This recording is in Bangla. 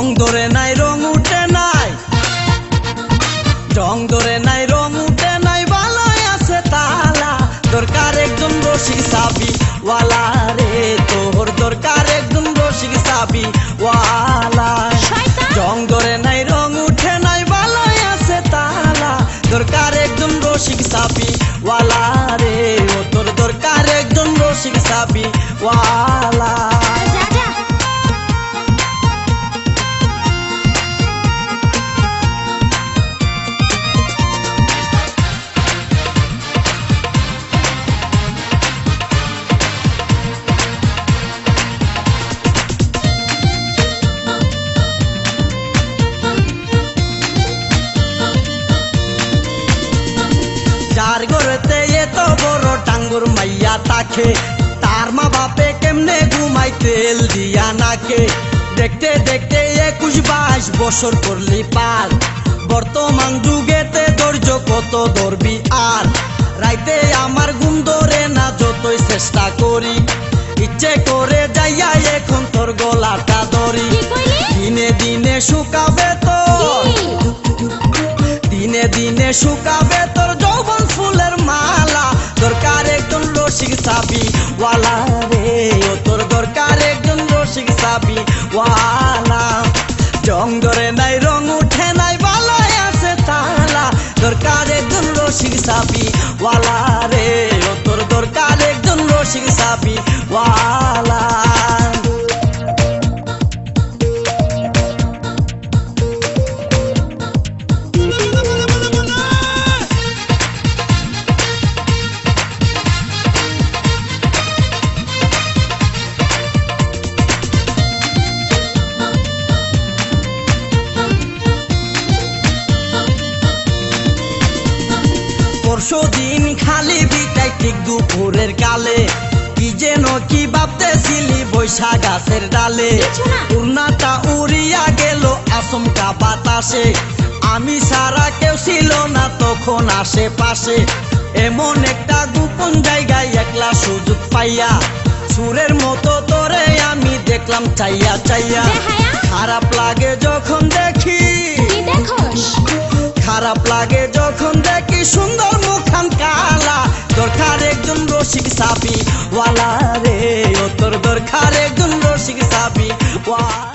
রং ধরে নাই রং উঠে নাই, রং ধরে নাই রং উঠে নাই, ভালোই আছে তালা। দরকার একজন রসিক সাবি ওয়ালা রে, তোর দরকার একজন রসিক সাবি ওয়ালা। রং ধরে নাই রং উঠে নাই, ভালোই আছে তালা। দরকার একজন রসিক সাবি ওয়ালা রে, ও তোর দরকার একজন রসিক সাবি ওয়ালা। যার ঘরেতে এত বড় টাঙ্গুর মাইয়া তাকে, তার মা বাপে কেমনে ঘুমাই তেল দিয়া নাকে। দেখতে দেখতে 21-22 বছর করলি পার, বর্তমান যুগেতে ধৈর্য কত ধরবি আর। রাইতে আমার ঘুম ধরে না যতই চেষ্টা করি, ইচ্ছে করে যাইয়া এখন তোর গলাটা ধরি। দিনে দিনে শুকাবে তোর, দিনে দিনে শুকাবে তোর যৌবন ফুলের মালা। দরকার একজন রসিক সাবি ওয়ালা রে, ও তোর দরকার একজন রসিক সাবি ওয়ালা। রং ধরে নাই রং উঠে নাই, ভালোই আছে তালা। দরকার একজন রসিক সাবি ওয়ালা রে, ও তোর দরকার একজন রসিক সাবি ওয়ালা। পরশুদিন খালি বিটাই ঠিক দুপুরের কালে, কি যেন কি ভাবতেছিলি বৈশা গাছের ডালে। উড়নাটা উড়িয়া গেল আচমকা বাতাসে, আমি সারা কেউ ছিল না তখন আশেপাশে। এমন একটা গোপন জায়গায় একলা সুযোগ পাইয়া, সুরের মতো তোরে আমি দেখলাম চাইয়া চাইয়া। খারাপ লাগে যখন দেখি, খারাপ লাগে যখন দেখি সুন্দর মুখান কালা। দরকার একজন রসিক সাবি ওয়ালা রে, ও তোর দরকার একজন রসিক সাবি ওয়ালা।